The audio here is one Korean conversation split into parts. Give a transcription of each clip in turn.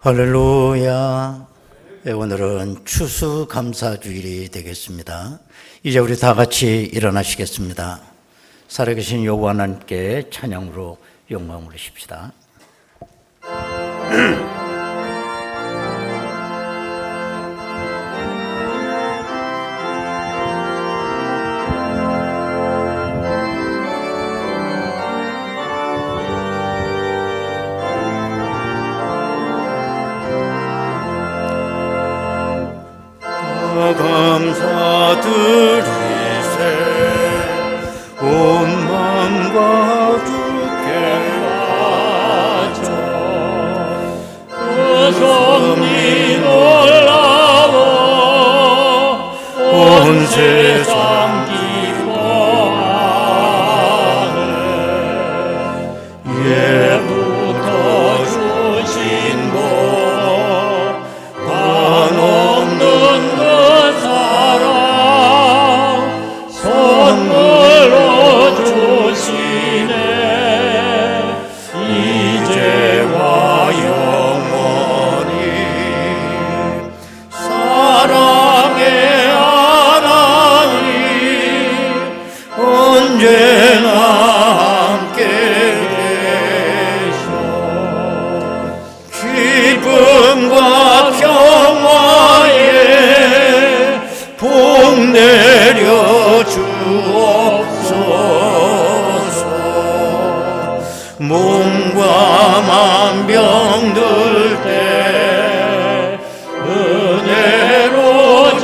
할렐루야. 오늘은 추수감사주일이 되겠습니다. 이제 우리 다 같이 일어나시겠습니다. 살아계신 여호와 하나님께 찬양으로 영광을 드립시다. 감사드리세 온 마음과 주께 바쳐 그 섭리 놀라워 온 세상 기뻐하네. 예부터 주신 복 한없는 사랑 선물로 주시네. 이제와 영원히 사랑의 하나님 언제나 함께 계셔. 기쁨과 평화에 복 내려 주옵소서. 몸과 맘 병들 때 은혜로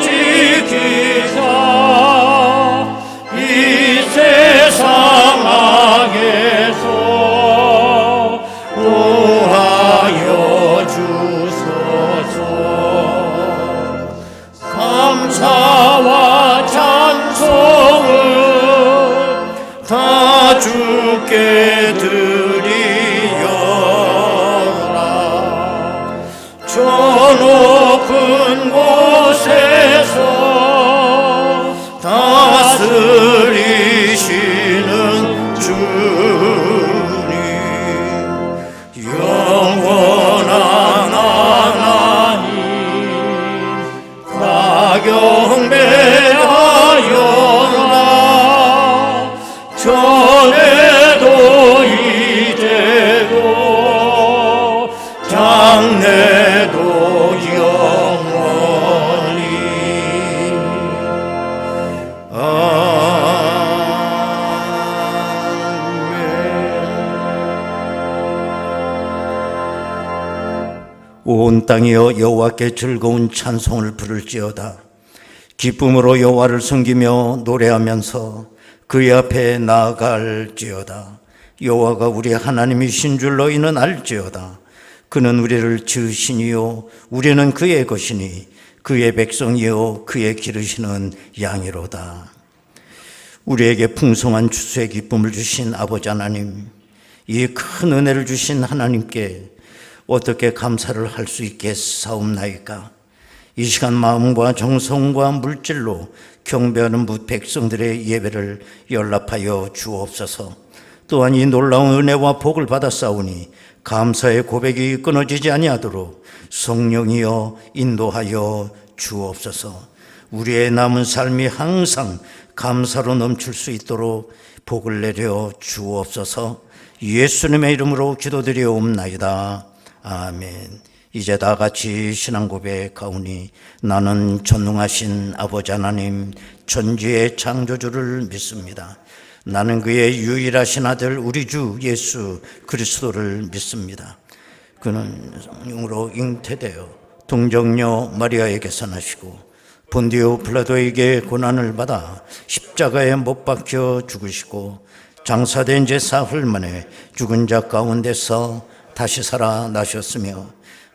지키사 이 세상 악에서 구하여 주소서. 감사와 찬송을 다 주께 드리어라. 저 높은 곳에서 다스리시는 주님 영원한 하나님 경배하여라. 전에도 이제도 장래도 영원히 아멘. 온 땅이여 여호와께 즐거운 찬송을 부를지어다. 기쁨으로 여호와를 섬기며 노래하면서 그의 앞에 나아갈지어다. 여호와가 우리 하나님이신 줄 너희는 알지어다. 그는 우리를 지으시니요 우리는 그의 것이니 그의 백성이요 그의 기르시는 양이로다. 우리에게 풍성한 추수의 기쁨을 주신 아버지 하나님, 이 큰 은혜를 주신 하나님께 어떻게 감사를 할 수 있겠사옵나이까. 이 시간 마음과 정성과 물질로 경배하는 백성들의 예배를 연락하여 주옵소서. 또한 이 놀라운 은혜와 복을 받았사오니 감사의 고백이 끊어지지 아니하도록 성령이여 인도하여 주옵소서. 우리의 남은 삶이 항상 감사로 넘칠 수 있도록 복을 내려 주옵소서. 예수님의 이름으로 기도드리옵나이다. 아멘. 이제 다 같이 신앙 고백하오니 나는 전능하신 아버지 하나님 전지의 창조주를 믿습니다. 나는 그의 유일하신 아들 우리 주 예수 그리스도를 믿습니다. 그는 성령으로 잉태되어 동정녀 마리아에게서 나시고 본디오 빌라도에게 고난을 받아 십자가에 못 박혀 죽으시고 장사된 지 사흘 만에 죽은 자 가운데서 다시 살아나셨으며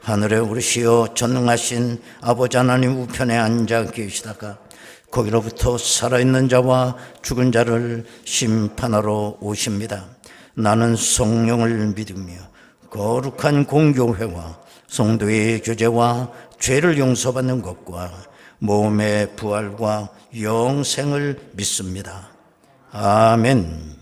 하늘에 오르시어 전능하신 아버지 하나님 우편에 앉아 계시다가 거기로부터 살아있는 자와 죽은 자를 심판하러 오십니다. 나는 성령을 믿으며 거룩한 공교회와 성도의 교제와 죄를 용서받는 것과 몸의 부활과 영생을 믿습니다. 아멘.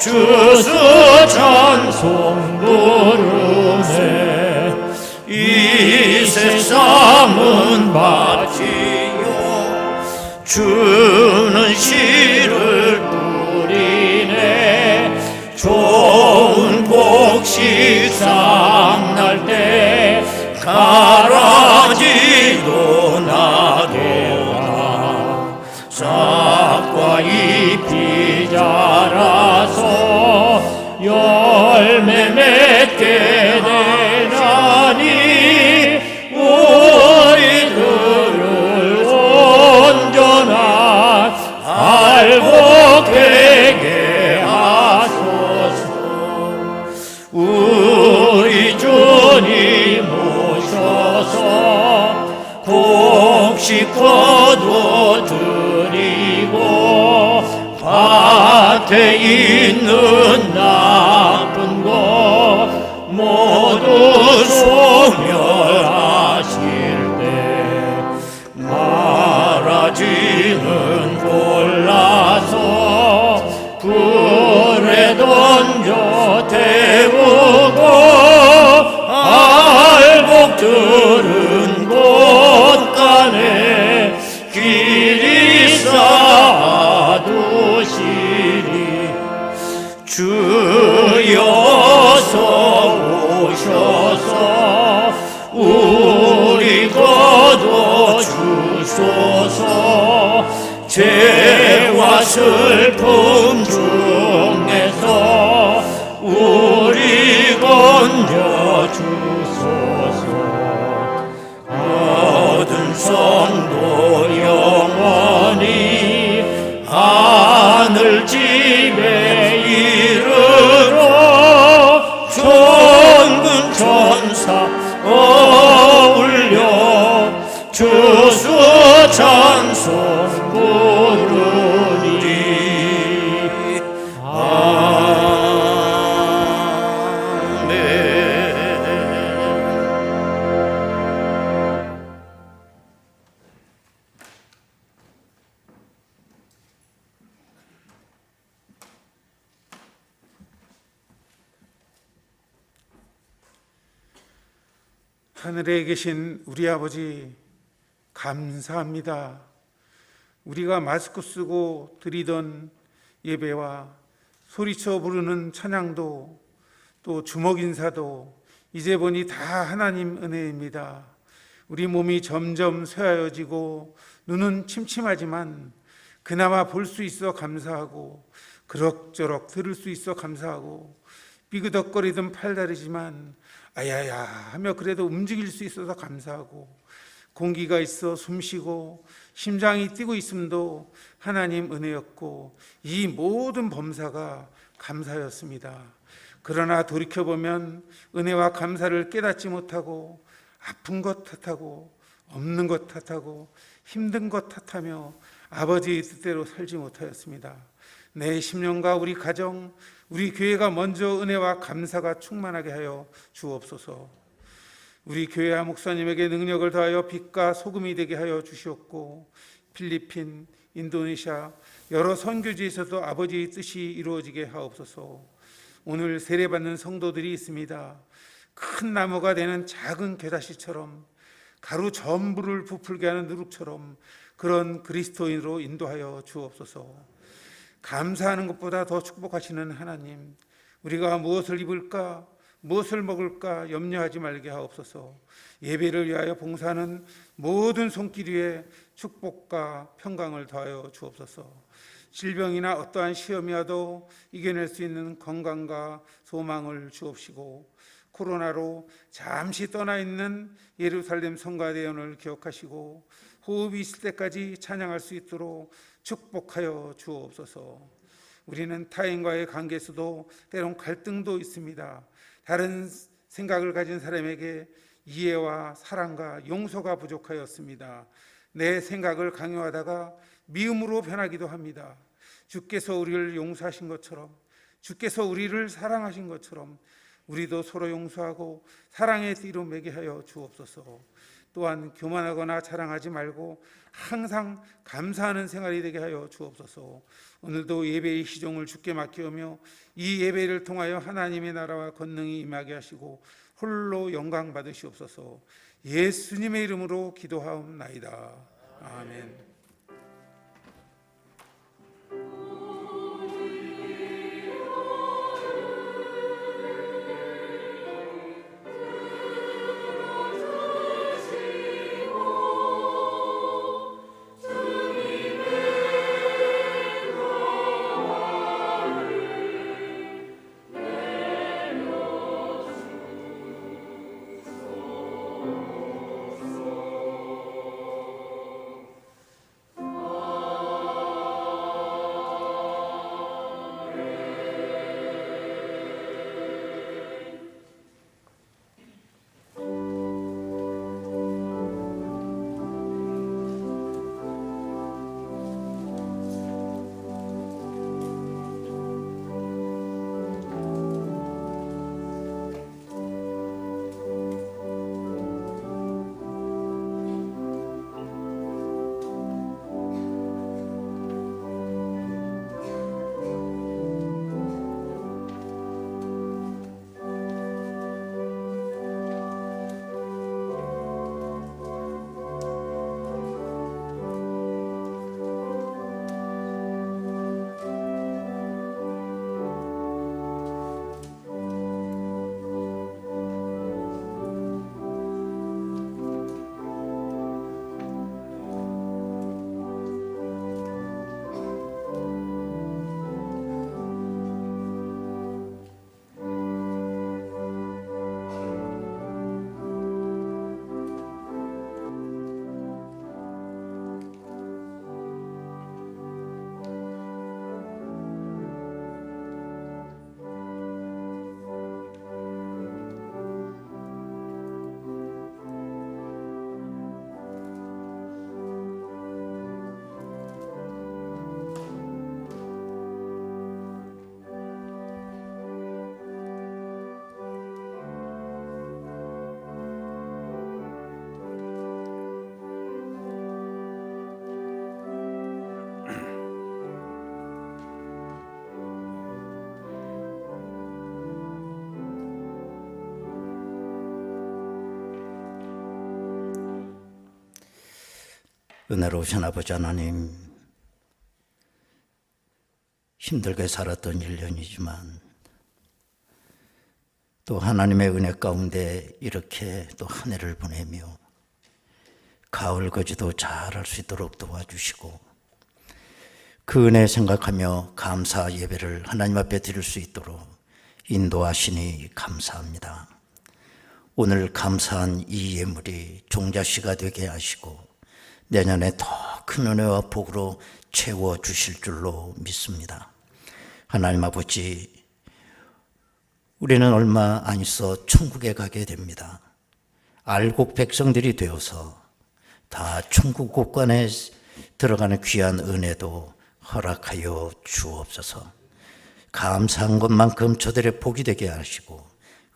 주스 찬송 부르네. 이 세상은 마치요 주는 씨를 뿌리네. 좋은 곡식 쌍날 때 가라지도 나게와 싹과 잎이 자라서 열매 맺게 되나니 우리들을 온전한 알복되게 하소서. 우리 주님 오셔서 곡식 거둬 드리고 밭에 있는 나쁜 것 모두 소멸하실 때 말아지는 골라서 불에 던져 태우고 알곡들은 곳간에 길이 쌓아두시리. 주여서 오셔서 우리 거둬 주소서. 죄와 슬픔 중에서 우리 건져 주소서. 모든 성도 영원히 하늘집에 이르러 천군 천사 어울려 주수 찬송 부르리. 하늘에 계신 우리 아버지, 감사합니다. 우리가 마스크 쓰고 드리던 예배와 소리쳐 부르는 찬양도 또 주먹 인사도 이제 보니 다 하나님 은혜입니다. 우리 몸이 점점 쇠하여지고 눈은 침침하지만 그나마 볼 수 있어 감사하고 그럭저럭 들을 수 있어 감사하고 삐그덕거리던 팔다리지만 아야야 하며 그래도 움직일 수 있어서 감사하고 공기가 있어 숨쉬고 심장이 뛰고 있음도 하나님 은혜였고 이 모든 범사가 감사였습니다. 그러나 돌이켜보면 은혜와 감사를 깨닫지 못하고 아픈 것 탓하고 없는 것 탓하고 힘든 것 탓하며 아버지의 뜻대로 살지 못하였습니다. 내 10년과 우리 가정, 우리 교회가 먼저 은혜와 감사가 충만하게 하여 주옵소서. 우리 교회와 목사님에게 능력을 더하여 빛과 소금이 되게 하여 주시옵고 필리핀, 인도네시아 여러 선교지에서도 아버지의 뜻이 이루어지게 하옵소서. 오늘 세례받는 성도들이 있습니다. 큰 나무가 되는 작은 겨자씨처럼 가루 전부를 부풀게 하는 누룩처럼 그런 그리스도인으로 인도하여 주옵소서. 감사하는 것보다 더 축복하시는 하나님, 우리가 무엇을 입을까 무엇을 먹을까 염려하지 말게 하옵소서. 예배를 위하여 봉사하는 모든 손길 위에 축복과 평강을 더하여 주옵소서. 질병이나 어떠한 시험이 와도 이겨낼 수 있는 건강과 소망을 주옵시고 코로나로 잠시 떠나 있는 예루살렘 성가대원을 기억하시고 호흡이 있을 때까지 찬양할 수 있도록 축복하여 주옵소서. 우리는 타인과의 관계에서도 때론 갈등도 있습니다. 다른 생각을 가진 사람에게 이해와 사랑과 용서가 부족하였습니다. 내 생각을 강요하다가 미움으로 변하기도 합니다. 주께서 우리를 용서하신 것처럼, 주께서 우리를 사랑하신 것처럼 우리도 서로 용서하고 사랑의 띠로 매게 하여 주옵소서. 또한 교만하거나 자랑하지 말고 항상 감사하는 생활이 되게 하여 주옵소서. 오늘도 예배의 시종을 주께 맡기오며 이 예배를 통하여 하나님의 나라와 권능이 임하게 하시고 홀로 영광 받으시옵소서. 예수님의 이름으로 기도하옵나이다. 아멘. 은혜로우신 아버지 하나님, 힘들게 살았던 1년이지만 또 하나님의 은혜 가운데 이렇게 또 한 해를 보내며 가을 거지도 잘할 수 있도록 도와주시고 그 은혜 생각하며 감사 예배를 하나님 앞에 드릴 수 있도록 인도하시니 감사합니다. 오늘 감사한 이 예물이 종자씨가 되게 하시고 내년에 더 큰 은혜와 복으로 채워주실 줄로 믿습니다. 하나님 아버지, 우리는 얼마 안 있어 천국에 가게 됩니다. 알곡 백성들이 되어서 다 천국 곳간에 들어가는 귀한 은혜도 허락하여 주옵소서. 감사한 것만큼 저들의 복이 되게 하시고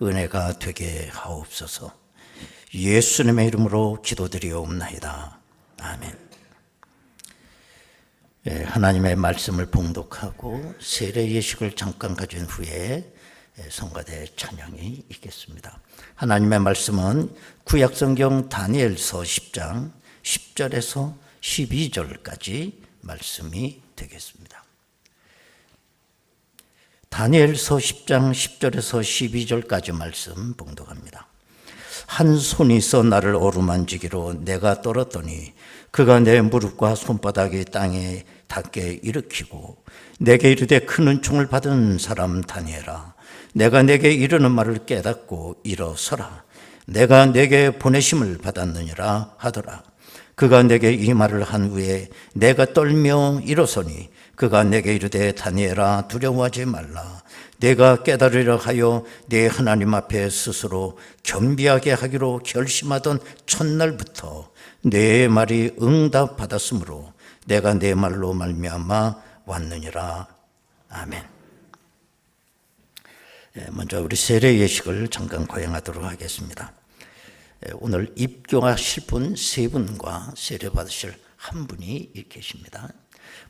은혜가 되게 하옵소서. 예수님의 이름으로 기도드리옵나이다. 아멘. 하나님의 말씀을 봉독하고 세례 예식을 잠깐 가진 후에 성가대 찬양이 있겠습니다. 하나님의 말씀은 구약성경 다니엘서 10장 10절에서 12절까지 말씀이 되겠습니다. 다니엘서 10장 10절에서 12절까지 말씀 봉독합니다. 한 손이 있어 나를 어루만지기로 내가 떨었더니 그가 내 무릎과 손바닥이 땅에 닿게 일으키고 내게 이르되 큰 은총을 받은 사람 다니엘아, 내가 내게 이르는 말을 깨닫고 일어서라. 내가 내게 보내심을 받았느니라 하더라. 그가 내게 이 말을 한 후에 내가 떨며 일어서니 그가 내게 이르되 다니엘아, 두려워하지 말라. 내가 깨달으려 하여 내 하나님 앞에 스스로 겸비하게 하기로 결심하던 첫날부터 내 말이 응답받았으므로 내가 내 말로 말미암아 왔느니라. 아멘. 먼저 우리 세례 예식을 잠깐 거행하도록 하겠습니다. 오늘 입교하실 분 세 분과 세례 받으실 한 분이 계십니다.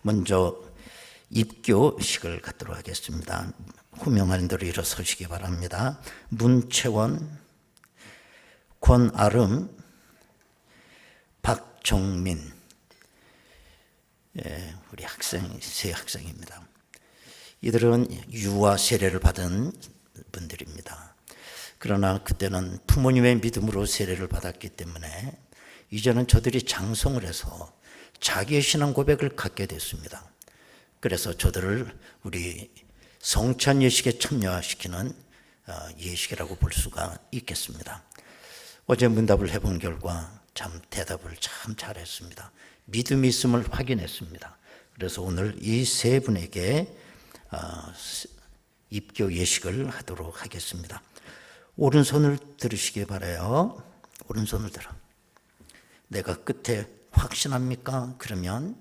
먼저 입교식을 갖도록 하겠습니다. 호명하는 대로 일어서시기 바랍니다. 문채원, 권아름, 박정민, 우리 세 학생입니다. 이들은 유아 세례를 받은 분들입니다. 그러나 그때는 부모님의 믿음으로 세례를 받았기 때문에 이제는 저들이 장성을 해서 자기의 신앙 고백을 갖게 됐습니다. 그래서 저들을 우리 성찬 예식에 참여시키는 예식이라고 볼 수가 있겠습니다. 어제 문답을 해본 결과 참 대답을 참 잘했습니다. 믿음이 있음을 확인했습니다. 그래서 오늘 이 세 분에게 입교 예식을 하도록 하겠습니다. 오른손을 들으시기 바라요. 오른손을 들어. 내가 끝에 확신합니까? 그러면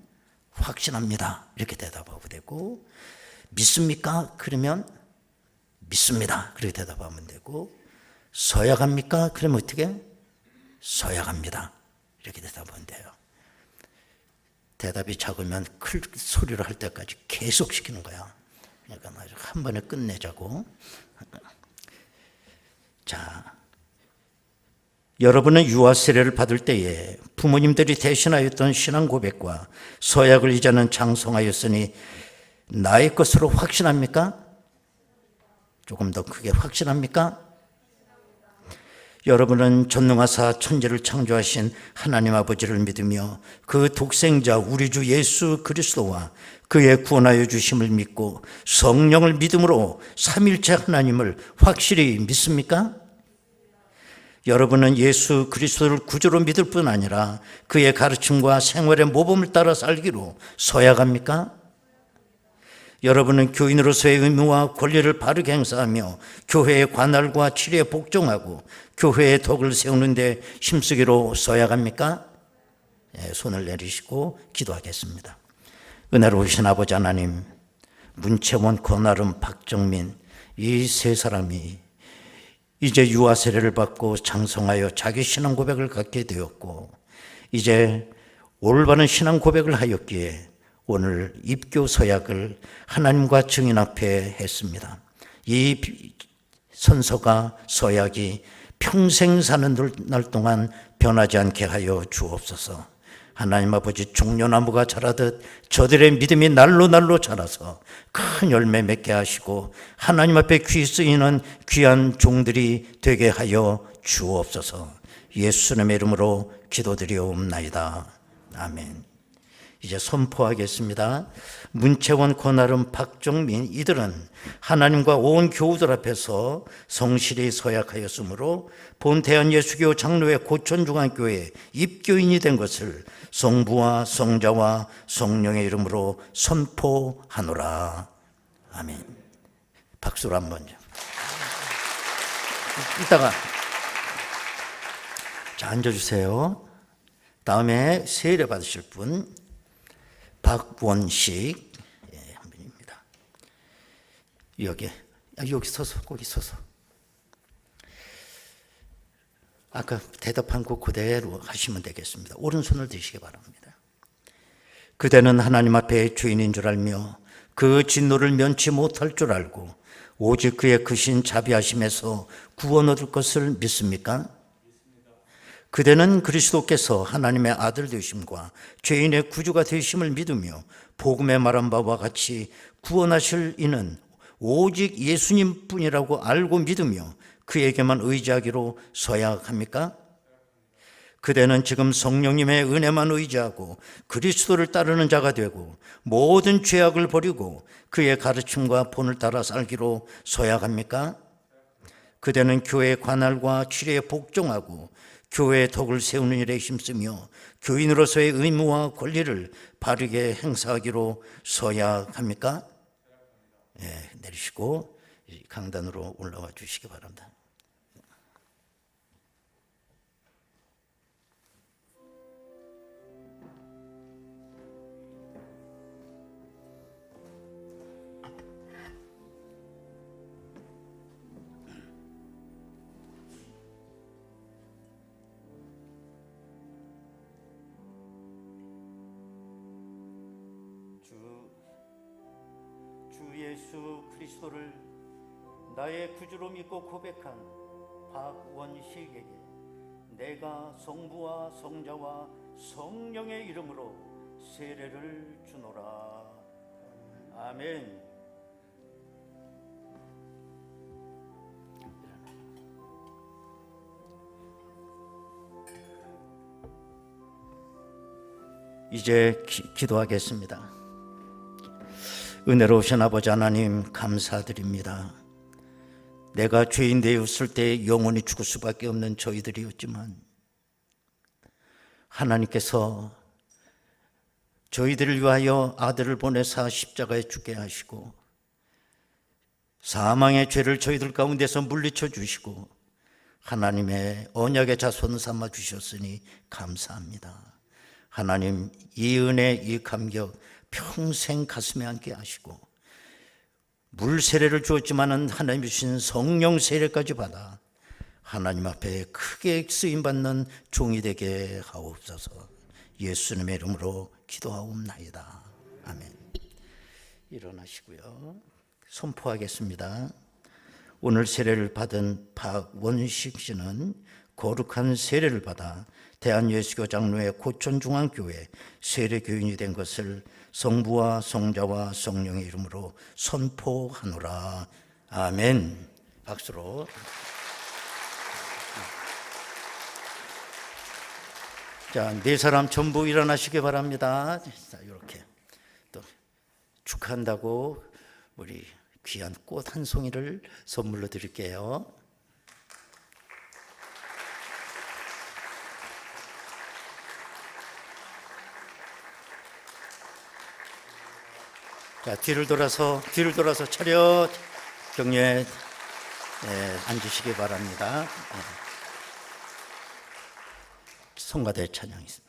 확신합니다. 이렇게 대답하고 되고, 믿습니까? 그러면 믿습니다. 그렇게 대답하면 되고, 서약합니까? 그러면 어떻게? 서약합니다. 이렇게 대답하면 돼요. 대답이 작으면 큰 소리로 할 때까지 계속 시키는 거야. 그러니까 아주 한 번에 끝내자고. 자, 여러분은 유아 세례를 받을 때에 부모님들이 대신하였던 신앙 고백과 서약을 이제는 장성하였으니 나의 것으로 확신합니까? 조금 더 크게 확신합니까? 여러분은 전능하사 천지를 창조하신 하나님 아버지를 믿으며 그 독생자 우리 주 예수 그리스도와 그의 구원하여 주심을 믿고 성령을 믿음으로 삼일체 하나님을 확실히 믿습니까? 여러분은 예수 그리스도를 구주로 믿을 뿐 아니라 그의 가르침과 생활의 모범을 따라 살기로 서약합니까? 여러분은 교인으로서의 의무와 권리를 바르게 행사하며 교회의 관할과 치리에 복종하고 교회의 덕을 세우는 데 힘쓰기로 서약합니까? 손을 내리시고 기도하겠습니다. 은혜로우신 아버지 하나님, 문채원, 권아름, 박정민 이 세 사람이 이제 유아 세례를 받고 장성하여 자기 신앙 고백을 갖게 되었고 이제 올바른 신앙 고백을 하였기에 오늘 입교 서약을 하나님과 증인 앞에 했습니다. 이 선서가 서약이 평생 사는 날 동안 변하지 않게 하여 주옵소서. 하나님 아버지 종려나무가 자라듯 저들의 믿음이 날로 날로 자라서 큰 열매 맺게 하시고 하나님 앞에 귀 쓰이는 귀한 종들이 되게 하여 주옵소서. 예수님의 이름으로 기도드리옵나이다. 아멘. 이제 선포하겠습니다. 문채원, 권아름, 박정민 이들은 하나님과 온 교우들 앞에서 성실히 서약하였으므로 본태안 예수교 장로회 고천중앙교회 입교인이 된 것을 성부와 성자와 성령의 이름으로 선포하노라. 아멘. 박수로 한번. 이따가 자, 앉아주세요. 다음에 세례 받으실 분 박원식 한 분입니다. 여기 서서, 거기 서서. 아까 대답한 거 그대로 하시면 되겠습니다. 오른손을 드시기 바랍니다. 그대는 하나님 앞에 주인인 줄 알며 그 진노를 면치 못할 줄 알고 오직 그의 크신 자비하심에서 구원 얻을 것을 믿습니까? 그대는 그리스도께서 하나님의 아들 되심과 죄인의 구주가 되심을 믿으며 복음에 말한 바와 같이 구원하실 이는 오직 예수님 뿐이라고 알고 믿으며 그에게만 의지하기로 서약합니까? 그대는 지금 성령님의 은혜만 의지하고 그리스도를 따르는 자가 되고 모든 죄악을 버리고 그의 가르침과 본을 따라 살기로 서약합니까? 그대는 교회의 관할과 치리에 복종하고 교회의 덕을 세우는 일에 힘쓰며 교인으로서의 의무와 권리를 바르게 행사하기로 서약합니까? 네, 내리시고 강단으로 올라와 주시기 바랍니다. 예수 그리스도를 나의 구주로 믿고 고백한 박원식에게 내가 성부와 성자와 성령의 이름으로 세례를 주노라. 아멘. 이제 기도하겠습니다. 은혜로우신 아버지 하나님, 감사드립니다. 내가 죄인 되었을 때 영원히 죽을 수밖에 없는 저희들이었지만 하나님께서 저희들을 위하여 아들을 보내사 십자가에 죽게 하시고 사망의 죄를 저희들 가운데서 물리쳐 주시고 하나님의 언약의 자손 삼아 주셨으니 감사합니다. 하나님, 이 은혜, 이 감격 평생 가슴에 안게 하시고 물 세례를 주었지만은 하나님 주신 성령 세례까지 받아 하나님 앞에 크게 쓰임받는 종이 되게 하옵소서. 예수님의 이름으로 기도하옵나이다. 아멘. 일어나시고요. 선포하겠습니다. 오늘 세례를 받은 박원식 씨는 거룩한 세례를 받아 대한예수교 장로회 고천중앙교회 세례교인이 된 것을 성부와 성자와 성령의 이름으로 선포하노라. 아멘. 박수로. 자, 네 사람 전부 일어나시기 바랍니다. 자, 이렇게 또 축하한다고 우리 귀한 꽃 한 송이를 선물로 드릴게요. 자, 뒤를 돌아서 차렷 경례 앉으시기 바랍니다. 성가대 찬양이 있습니다.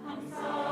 감사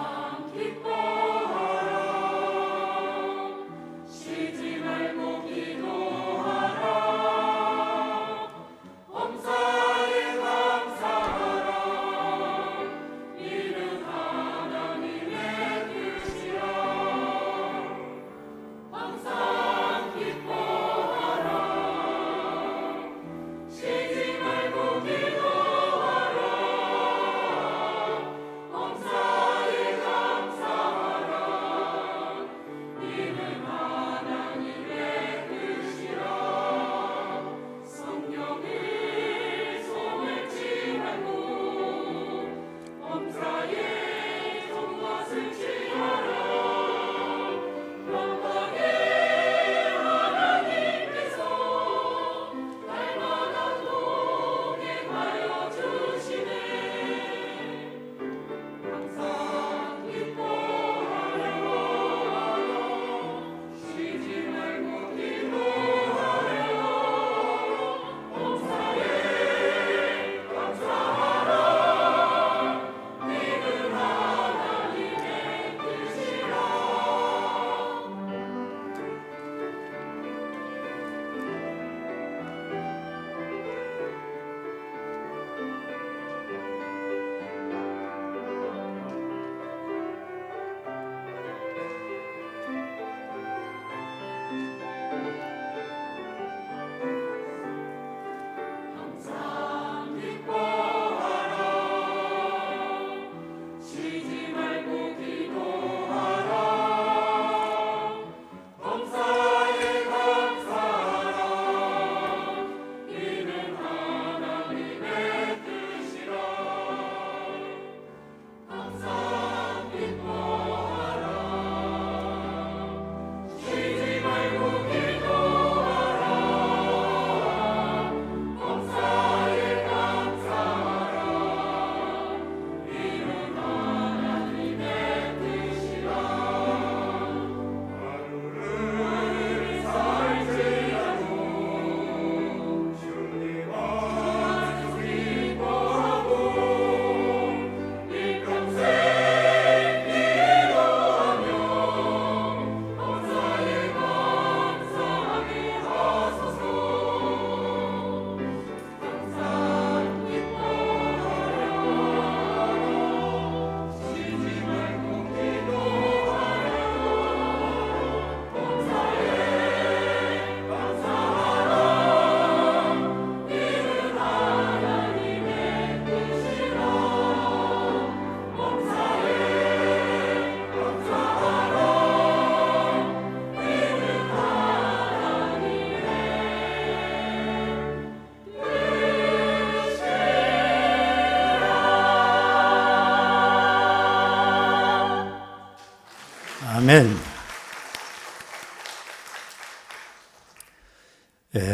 아멘.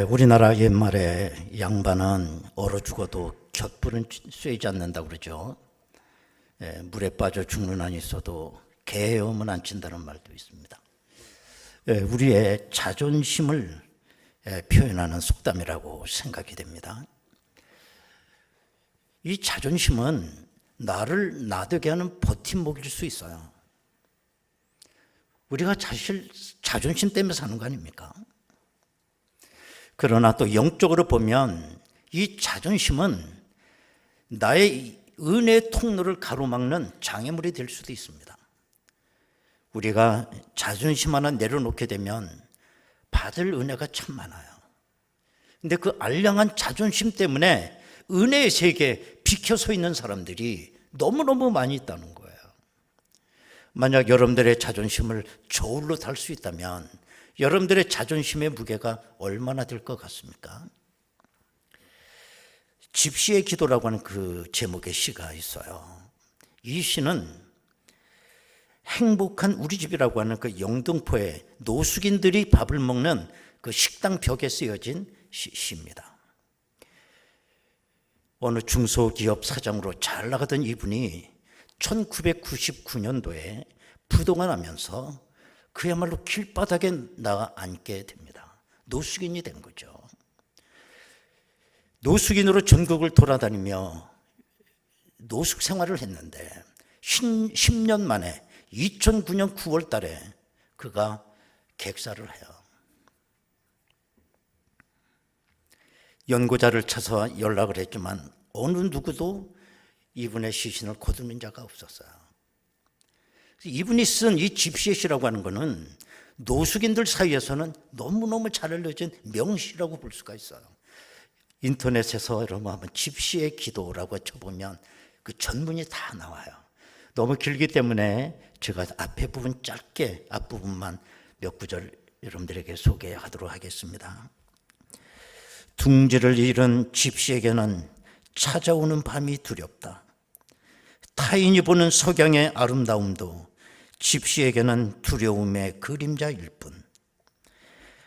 우리나라 옛말에 양반은 얼어 죽어도 곁불은 쐬지 않는다고 그러죠. 물에 빠져 죽는 한이 있어도 개의 헤엄은 안 친다는 말도 있습니다. 우리의 자존심을 표현하는 속담이라고 생각이 됩니다. 이 자존심은 나를 나되게 하는 버팀목일 수 있어요. 우리가 사실 자존심 때문에 사는 거 아닙니까? 그러나 또 영적으로 보면 이 자존심은 나의 은혜의 통로를 가로막는 장애물이 될 수도 있습니다. 우리가 자존심 하나 내려놓게 되면 받을 은혜가 참 많아요. 근데 그 알량한 자존심 때문에 은혜의 세계에 비켜서 있는 사람들이 너무너무 많이 있다는 거예요. 만약 여러분들의 자존심을 저울로 달 수 있다면 여러분들의 자존심의 무게가 얼마나 될 것 같습니까? 집시의 기도라고 하는 그 제목의 시가 있어요. 이 시는 행복한 우리 집이라고 하는 그 영등포에 노숙인들이 밥을 먹는 그 식당 벽에 쓰여진 시입니다. 어느 중소기업 사장으로 잘 나가던 이분이 1999년도에 부도가 나면서 그야말로 길바닥에 나가 앉게 됩니다. 노숙인이 된 거죠. 노숙인으로 전국을 돌아다니며 노숙 생활을 했는데 10년 만에 2009년 9월 달에 그가 객사를 해요. 연고자를 찾아 연락을 했지만 어느 누구도 이분의 시신을 거두는 자가 없었어요. 이분이 쓴 이 집시의 시라고 하는 것은 노숙인들 사이에서는 너무너무 잘 알려진 명시라고 볼 수가 있어요. 인터넷에서 여러분 한번 집시의 기도라고 쳐보면 그 전문이 다 나와요. 너무 길기 때문에 제가 앞에 부분 짧게 앞부분만 몇 구절 여러분들에게 소개하도록 하겠습니다. 둥지를 잃은 집시에게는 찾아오는 밤이 두렵다. 타인이 보는 석양의 아름다움도 집시에게는 두려움의 그림자일 뿐.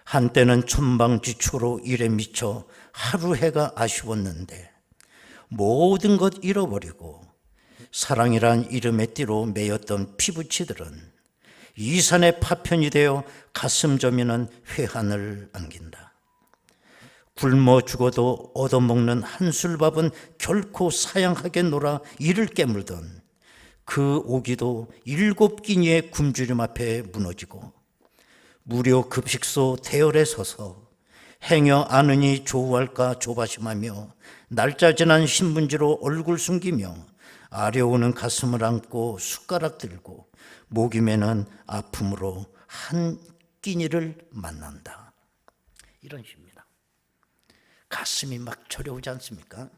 한때는 천방지초로 일에 미쳐 하루 해가 아쉬웠는데 모든 것 잃어버리고 사랑이란 이름의 띠로 매였던 피부치들은 이 산의 파편이 되어 가슴 저미는 회한을 안긴다. 굶어 죽어도 얻어먹는 한술밥은 결코 사양하게 놀아 이를 깨물던 그 오기도 7끼니의 굶주림 앞에 무너지고 무료 급식소 대열에 서서 행여 아느니 조우할까 조바심하며 날짜 지난 신문지로 얼굴 숨기며 아려오는 가슴을 안고 숟가락 들고 목이 메는 아픔으로 한 끼니를 만난다. 이런 시입니다. 가슴이 막 저려오지 않습니까?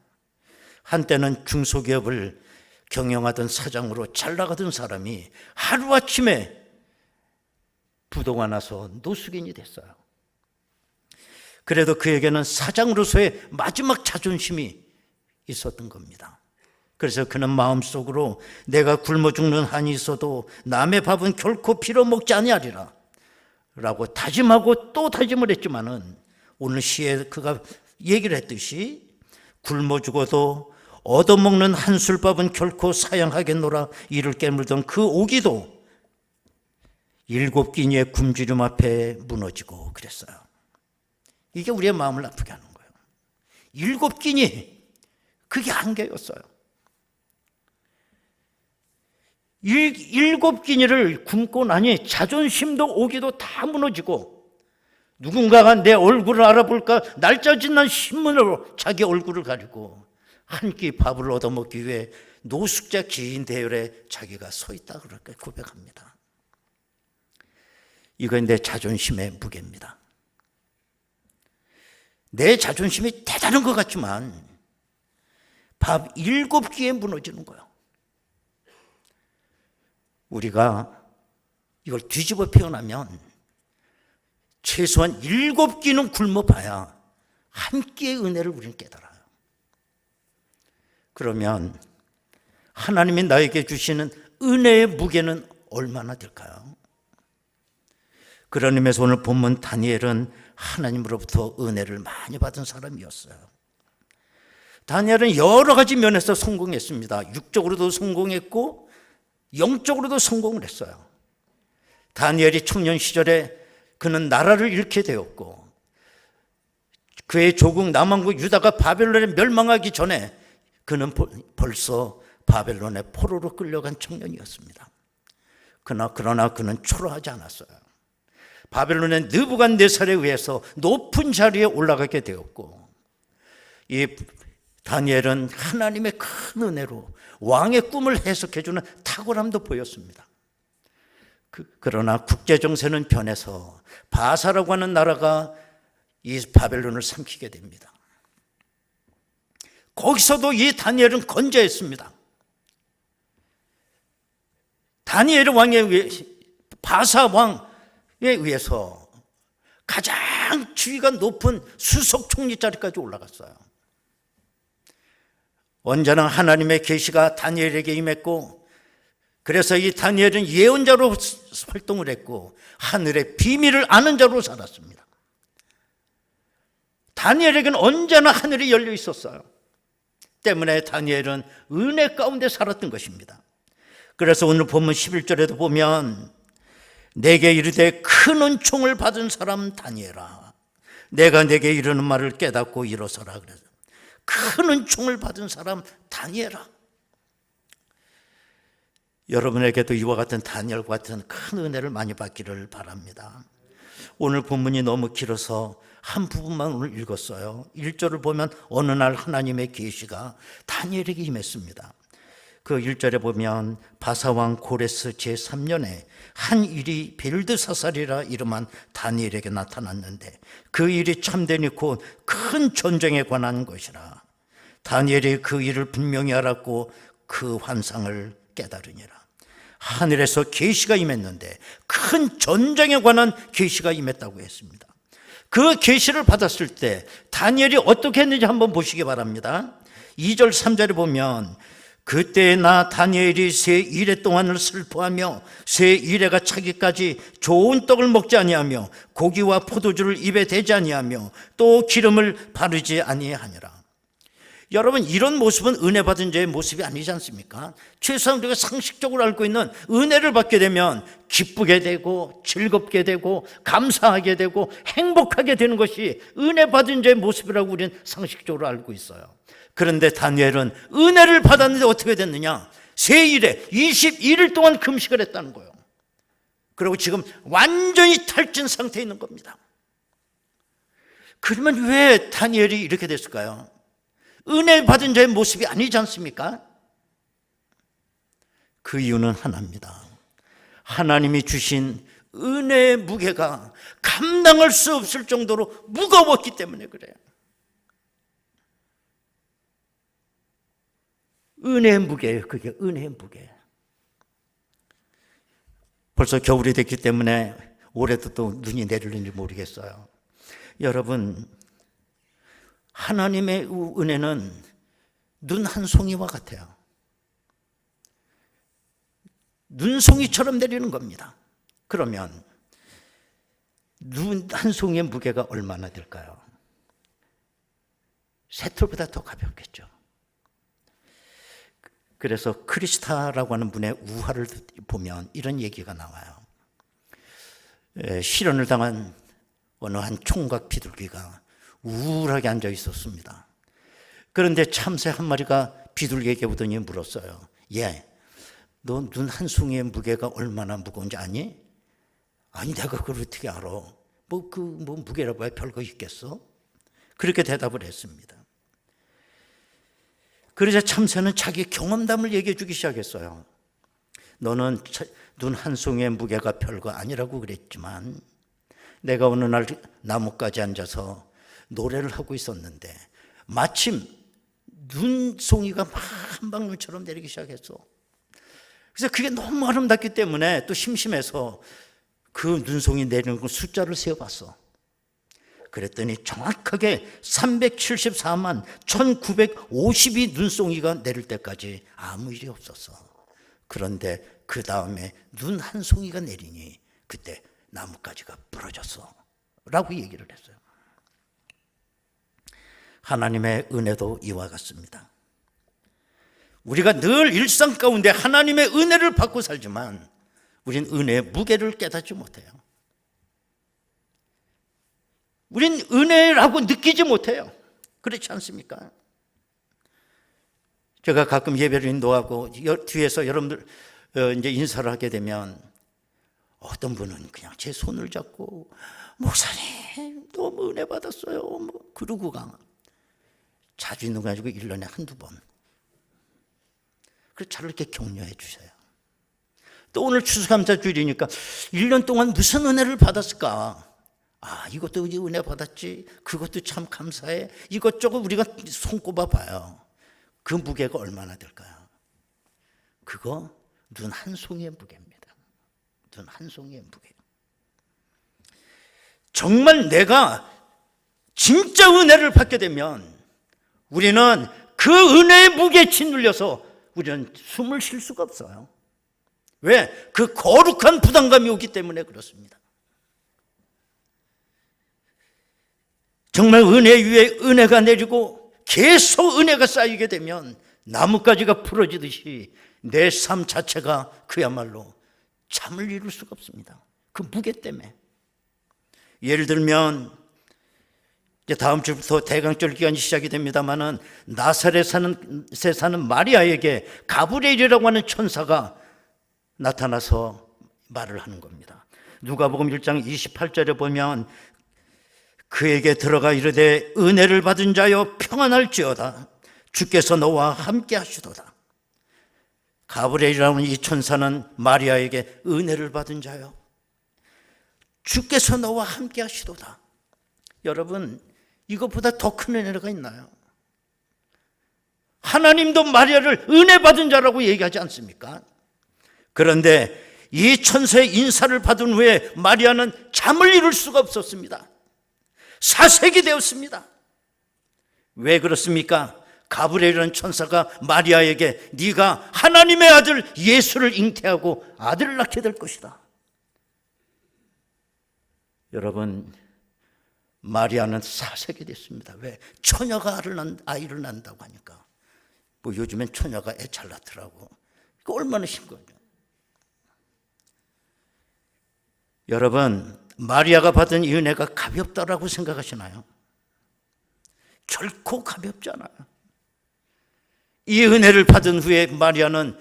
한때는 중소기업을 경영하던 사장으로 잘 나가던 사람이 하루아침에 부도가 나서 노숙인이 됐어요. 그래도 그에게는 사장으로서의 마지막 자존심이 있었던 겁니다. 그래서 그는 마음속으로 내가 굶어 죽는 한이 있어도 남의 밥은 결코 빌어먹지 아니하리라 라고 다짐하고 또 다짐을 했지만은 오늘 시에 그가 얘기를 했듯이 굶어 죽어도 얻어먹는 한술밥은 결코 사양하겠노라 이를 깨물던 그 오기도 7끼니의 굶주림 앞에 무너지고 그랬어요. 이게 우리의 마음을 아프게 하는 거예요. 7끼니, 그게 한계였어요. 7끼니를 굶고 나니 자존심도 오기도 다 무너지고 누군가가 내 얼굴을 알아볼까 날짜 지난 신문으로 자기 얼굴을 가리고 한 끼 밥을 얻어먹기 위해 노숙자 기인 대열에 자기가 서 있다 그렇게 고백합니다. 이건 내 자존심의 무게입니다. 내 자존심이 대단한 것 같지만 밥 7끼에 무너지는 거예요. 우리가 이걸 뒤집어 표현하면 최소한 7끼는 굶어봐야 한 끼의 은혜를 우리는 깨달아요. 그러면 하나님이 나에게 주시는 은혜의 무게는 얼마나 될까요? 그런 의미에서 오늘 본문 다니엘은 하나님으로부터 은혜를 많이 받은 사람이었어요. 다니엘은 여러 가지 면에서 성공했습니다. 육적으로도 성공했고 영적으로도 성공을 했어요. 다니엘이 청년 시절에 그는 나라를 잃게 되었고, 그의 조국 남왕국 유다가 바벨론에 멸망하기 전에 그는 벌써 바벨론의 포로로 끌려간 청년이었습니다. 그러나 그는 초라하지 않았어요. 바벨론의 느부갓네살에 의해서 높은 자리에 올라가게 되었고, 이 다니엘은 하나님의 큰 은혜로 왕의 꿈을 해석해주는 탁월함도 보였습니다. 그러나 국제정세는 변해서 바사라고 하는 나라가 이 바벨론을 삼키게 됩니다. 거기서도 이 다니엘은 건재했습니다. 다니엘 왕에 의해, 바사 왕에 의해서 가장 지위가 높은 수석 총리 자리까지 올라갔어요. 언제나 하나님의 계시가 다니엘에게 임했고, 그래서 이 다니엘은 예언자로 활동을 했고 하늘의 비밀을 아는 자로 살았습니다. 다니엘에게는 언제나 하늘이 열려 있었어요. 때문에 다니엘은 은혜 가운데 살았던 것입니다. 그래서 오늘 본문 11절에도 보면 내게 이르되 큰 은총을 받은 사람 다니엘아, 내가 내게 이르는 말을 깨닫고 일어서라. 그래서 큰 은총을 받은 사람 다니엘아. 여러분에게도 이와 같은 다니엘과 같은 큰 은혜를 많이 받기를 바랍니다. 오늘 본문이 너무 길어서 한 부분만 오늘 읽었어요. 1절을 보면 어느 날 하나님의 계시가 다니엘에게 임했습니다. 그 1절에 보면 바사왕 고레스 제3년에 한 일이 벨드사살이라 이름한 다니엘에게 나타났는데 그 일이 참되니 곧 큰 전쟁에 관한 것이라. 다니엘이 그 일을 분명히 알았고 그 환상을 깨달으니라. 하늘에서 계시가 임했는데 큰 전쟁에 관한 계시가 임했다고 했습니다. 그 계시를 받았을 때 다니엘이 어떻게 했는지 한번 보시기 바랍니다. 2절 3절에 보면 그때 나 다니엘이 새 이래 동안을 슬퍼하며 새 이래가 차기까지 좋은 떡을 먹지 아니하며 고기와 포도주를 입에 대지 아니하며 또 기름을 바르지 아니하니라. 여러분, 이런 모습은 은혜 받은 자의 모습이 아니지 않습니까? 최소한 우리가 상식적으로 알고 있는 은혜를 받게 되면 기쁘게 되고 즐겁게 되고 감사하게 되고 행복하게 되는 것이 은혜 받은 자의 모습이라고 우리는 상식적으로 알고 있어요. 그런데 다니엘은 은혜를 받았는데 어떻게 됐느냐? 새 일에 21일 동안 금식을 했다는 거예요. 그리고 지금 완전히 탈진 상태에 있는 겁니다. 그러면 왜 다니엘이 이렇게 됐을까요? 은혜 받은 자의 모습이 아니지 않습니까? 그 이유는 하나입니다. 하나님이 주신 은혜의 무게가 감당할 수 없을 정도로 무거웠기 때문에 그래요. 은혜의 무게예요. 그게 은혜의 무게. 벌써 겨울이 됐기 때문에 올해도 또 눈이 내리는지 모르겠어요. 여러분, 하나님의 은혜는 눈 한 송이와 같아요. 눈송이처럼 내리는 겁니다. 그러면 눈 한 송이의 무게가 얼마나 될까요? 쇠털보다 더 가볍겠죠. 그래서 크리스타라고 하는 분의 우화를 보면 이런 얘기가 나와요. 실현을 당한 어느 한 총각 비둘기가 우울하게 앉아 있었습니다. 그런데 참새 한 마리가 비둘기에게 오더니 물었어요. 예, 너 눈 한 송이의 무게가 얼마나 무거운지 아니? 아니, 내가 그걸 어떻게 알아? 뭐 무게라고 해 별거 있겠어? 그렇게 대답을 했습니다. 그러자 참새는 자기 경험담을 얘기해 주기 시작했어요. 너는 눈 한 송이의 무게가 별거 아니라고 그랬지만 내가 어느 날 나뭇가지에 앉아서 노래를 하고 있었는데 마침 눈송이가 막 한 방울처럼 내리기 시작했어. 그래서 그게 너무 아름답기 때문에 또 심심해서 그 눈송이 내리는 그 숫자를 세어봤어. 그랬더니 정확하게 374만 1950이 눈송이가 내릴 때까지 아무 일이 없었어. 그런데 그 다음에 눈 한 송이가 내리니 그때 나뭇가지가 부러졌어 라고 얘기를 했어요. 하나님의 은혜도 이와 같습니다. 우리가 늘 일상 가운데 하나님의 은혜를 받고 살지만 우린 은혜의 무게를 깨닫지 못해요. 우린 은혜라고 느끼지 못해요. 그렇지 않습니까? 제가 가끔 예배를 인도하고 뒤에서 여러분들 이제 인사를 하게 되면 어떤 분은 그냥 제 손을 잡고 목사님 너무 은혜 받았어요 뭐 그러고 가. 자주 있는 거 가지고 1년에 한두 번. 그래서 저를 이렇게 격려해 주셔요. 또 오늘 추수감사주일이니까 1년 동안 무슨 은혜를 받았을까? 아, 이것도 은혜 받았지. 그것도 참 감사해. 이것저것 우리가 손꼽아 봐요. 그 무게가 얼마나 될까요? 그거 눈 한 송이의 무게입니다. 눈 한 송이의 무게. 정말 내가 진짜 은혜를 받게 되면 우리는 그 은혜의 무게에 짓눌려서 우리는 숨을 쉴 수가 없어요. 왜? 그 거룩한 부담감이 오기 때문에 그렇습니다. 정말 은혜 위에 은혜가 내리고 계속 은혜가 쌓이게 되면 나뭇가지가 부러지듯이 내 삶 자체가 그야말로 잠을 이룰 수가 없습니다. 그 무게 때문에. 예를 들면 이제 다음 주부터 대강절 기간이 시작이 됩니다마는 나사렛에 사는 마리아에게 가브리엘이라고 하는 천사가 나타나서 말을 하는 겁니다. 누가복음 1장 28절에 보면 그에게 들어가 이르되 은혜를 받은 자여 평안할지어다 주께서 너와 함께 하시도다. 가브리엘이라는 이 천사는 마리아에게 은혜를 받은 자여 주께서 너와 함께 하시도다. 여러분 이것보다 더 큰 은혜가 있나요? 하나님도 마리아를 은혜 받은 자라고 얘기하지 않습니까? 그런데 이 천사의 인사를 받은 후에 마리아는 잠을 이룰 수가 없었습니다. 사색이 되었습니다. 왜 그렇습니까? 가브리엘이라는 천사가 마리아에게 네가 하나님의 아들 예수를 잉태하고 아들을 낳게 될 것이다. 여러분 마리아는 사색이 됐습니다. 왜? 처녀가 아이를 낳는다고 하니까. 뭐 요즘엔 처녀가 애 잘 낳더라고. 이거 얼마나 신거죠. 여러분 마리아가 받은 이 은혜가 가볍다라고 생각하시나요? 결코 가볍지 않아요. 이 은혜를 받은 후에 마리아는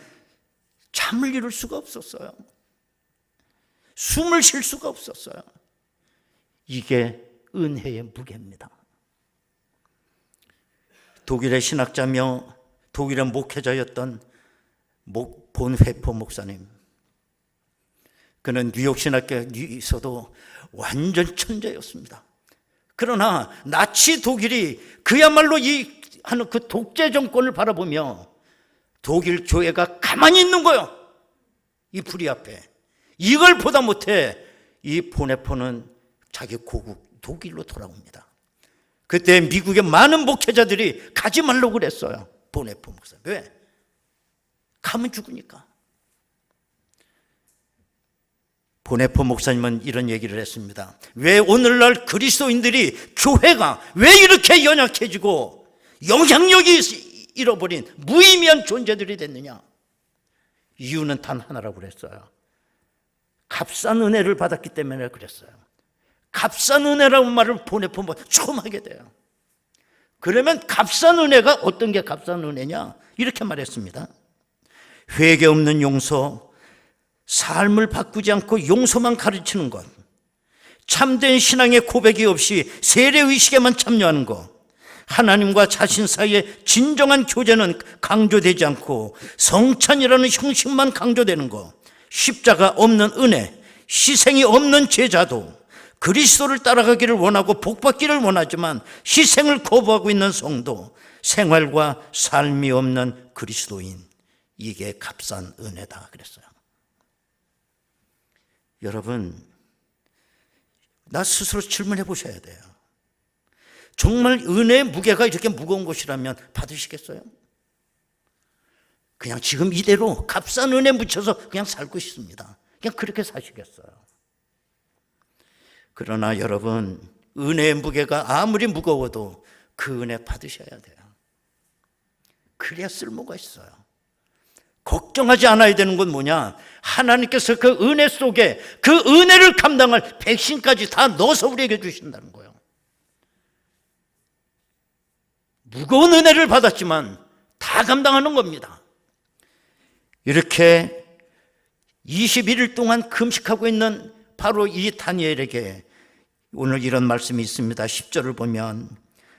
잠을 이룰 수가 없었어요. 숨을 쉴 수가 없었어요. 이게 은혜의 무게입니다. 독일의 신학자며 독일의 목회자였던 본회포 목사님. 그는 뉴욕 신학교에서도 완전 천재였습니다. 그러나 나치 독일이 그야말로 하는 그 독재 정권을 바라보며 독일 교회가 가만히 있는 거예요. 이 불의 앞에. 이걸 보다 못해 이 본회포는 자기 고국 독일로 돌아옵니다. 그때 미국의 많은 목회자들이 가지 말라고 그랬어요. 본회포 목사. 왜? 가면 죽으니까. 본회포 목사님은 이런 얘기를 했습니다. 왜 오늘날 그리스도인들이 교회가 왜 이렇게 연약해지고 영향력이 잃어버린 무의미한 존재들이 됐느냐? 이유는 단 하나라고 그랬어요. 값싼 은혜를 받았기 때문에 그랬어요. 값싼 은혜라는 말을 본회포 처음 하게 돼요. 그러면 값싼 은혜가 어떤 게 값싼 은혜냐? 이렇게 말했습니다. 회개 없는 용서, 삶을 바꾸지 않고 용서만 가르치는 것, 참된 신앙의 고백이 없이 세례의식에만 참여하는 것, 하나님과 자신 사이에 진정한 교제는 강조되지 않고 성찬이라는 형식만 강조되는 것, 십자가 없는 은혜, 희생이 없는 제자도, 그리스도를 따라가기를 원하고 복받기를 원하지만 희생을 거부하고 있는 성도, 생활과 삶이 없는 그리스도인, 이게 값싼 은혜다 그랬어요. 여러분, 나 스스로 질문해 보셔야 돼요. 정말 은혜의 무게가 이렇게 무거운 것이라면 받으시겠어요? 그냥 지금 이대로 값싼 은혜 묻혀서 그냥 살고 싶습니다. 그냥 그렇게 사시겠어요? 그러나 여러분, 은혜의 무게가 아무리 무거워도 그 은혜 받으셔야 돼요. 그래야 쓸모가 있어요. 걱정하지 않아야 되는 건 뭐냐? 하나님께서 그 은혜 속에 그 은혜를 감당할 백신까지 다 넣어서 우리에게 주신다는 거예요. 무거운 은혜를 받았지만 다 감당하는 겁니다. 이렇게 21일 동안 금식하고 있는 바로 이 다니엘에게 오늘 이런 말씀이 있습니다. 10절을 보면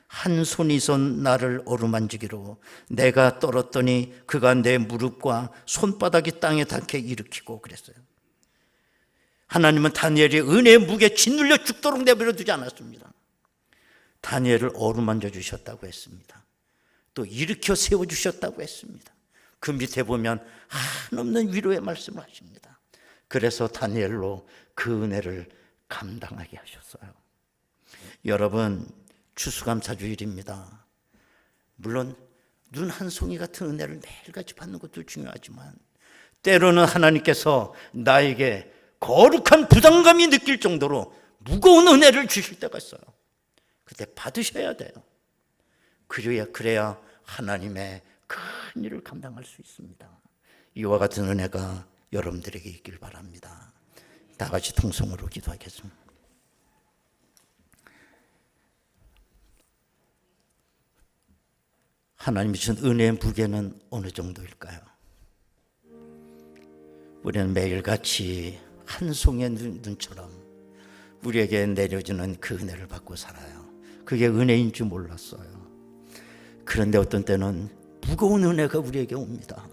한 손이서 나를 어루만지기로 내가 떨었더니 그가 내 무릎과 손바닥이 땅에 닿게 일으키고 그랬어요. 하나님은 다니엘이 은혜의 무게 짓눌려 죽도록 내버려 두지 않았습니다. 다니엘을 어루만져 주셨다고 했습니다. 또 일으켜 세워주셨다고 했습니다. 그 밑에 보면 한없는 위로의 말씀을 하십니다. 그래서 다니엘로 그 은혜를 감당하게 하셨어요. 여러분, 추수감사주일입니다. 물론 눈 한 송이 같은 은혜를 매일같이 받는 것도 중요하지만 때로는 하나님께서 나에게 거룩한 부담감이 느낄 정도로 무거운 은혜를 주실 때가 있어요. 그때 받으셔야 돼요. 그래야 하나님의 큰 일을 감당할 수 있습니다. 이와 같은 은혜가 여러분들에게 있길 바랍니다. 다 같이 통성으로 기도하겠습니다. 하나님이 주신 은혜의 무게는 어느 정도일까요? 우리는 매일같이 한 송이의 눈처럼 우리에게 내려주는 그 은혜를 받고 살아요. 그게 은혜인 줄 몰랐어요. 그런데 어떤 때는 무거운 은혜가 우리에게 옵니다.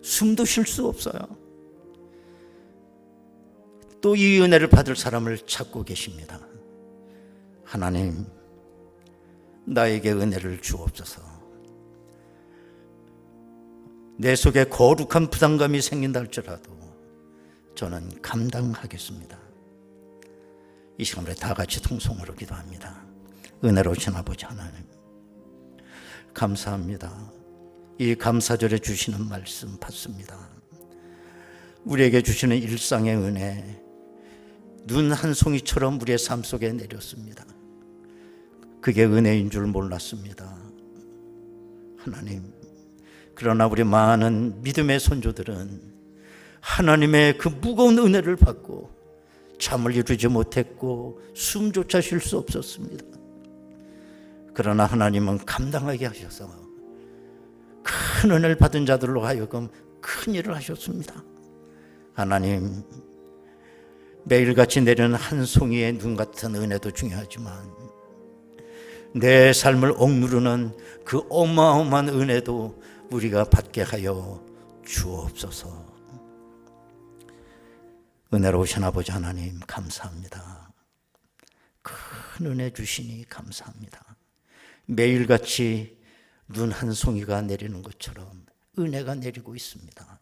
숨도 쉴 수 없어요. 또 이 은혜를 받을 사람을 찾고 계십니다. 하나님, 나에게 은혜를 주옵소서. 내 속에 거룩한 부담감이 생긴다 할지라도 저는 감당하겠습니다. 이 시간에 다 같이 통성으로 기도합니다. 은혜로우신 아버지 하나님, 감사합니다. 이 감사절에 주시는 말씀 받습니다. 우리에게 주시는 일상의 은혜, 눈 한 송이처럼 우리의 삶 속에 내렸습니다. 그게 은혜인 줄 몰랐습니다. 하나님, 그러나 우리 많은 믿음의 선조들은 하나님의 그 무거운 은혜를 받고 잠을 이루지 못했고 숨조차 쉴 수 없었습니다. 그러나 하나님은 감당하게 하셔서 큰 은혜를 받은 자들로 하여금 큰 일을 하셨습니다. 하나님, 매일같이 내리는 한 송이의 눈 같은 은혜도 중요하지만 내 삶을 억누르는 그 어마어마한 은혜도 우리가 받게 하여 주옵소서. 은혜로우신 아버지 하나님, 감사합니다. 큰 은혜 주시니 감사합니다. 매일같이 눈 한 송이가 내리는 것처럼 은혜가 내리고 있습니다.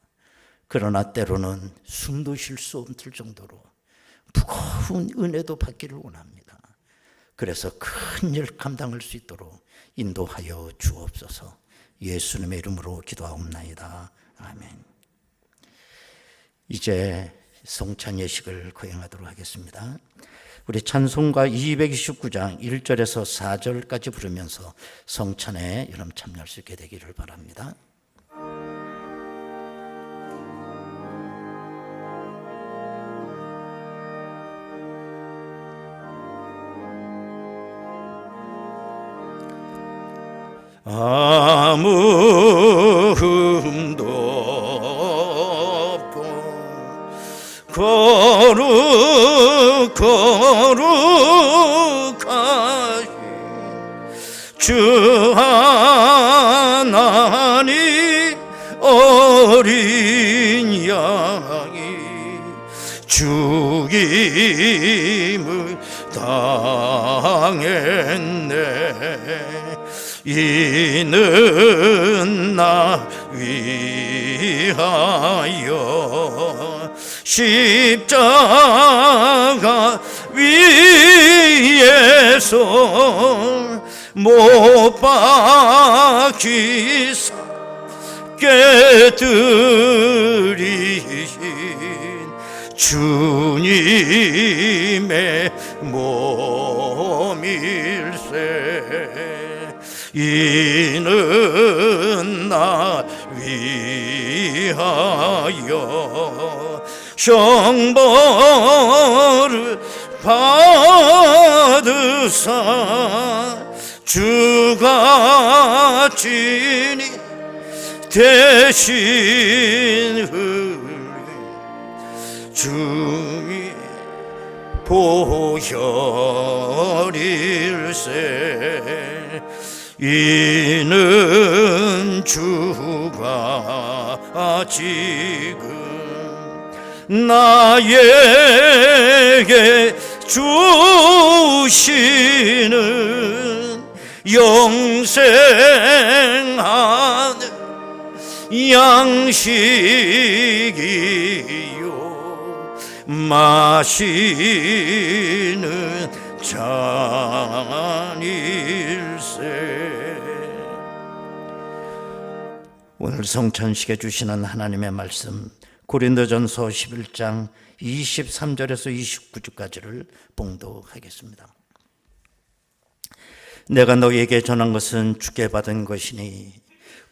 그러나 때로는 숨도 쉴 수 없을 정도로 무거운 은혜도 받기를 원합니다. 그래서 큰 일 감당할 수 있도록 인도하여 주옵소서. 예수님의 이름으로 기도하옵나이다. 아멘. 이제 성찬 예식을 거행하도록 하겠습니다. 우리 찬송가 229장 1절에서 4절까지 부르면서 성찬에 여러분 참여할 수 있게 되기를 바랍니다. 아무 흠도 없고 거룩하신 주 하나님 어린 양이 죽임을 당했네. 이는 나 위하여 십자가 위에서 못 박히사 깨뜨리신 주님의 몸일세. 이는 나 위하여 형벌을 받으사 주가 진이 대신 흘리 주의 보혈일세. 이는 주가 지금 나에게 주시는 영생한 양식이요 마시는 잔일세. 오늘 성찬식에 주시는 하나님의 말씀, 고린도전서 11장 23절에서 29절까지를 봉독하겠습니다. 내가 너희에게 전한 것은 주께 받은 것이니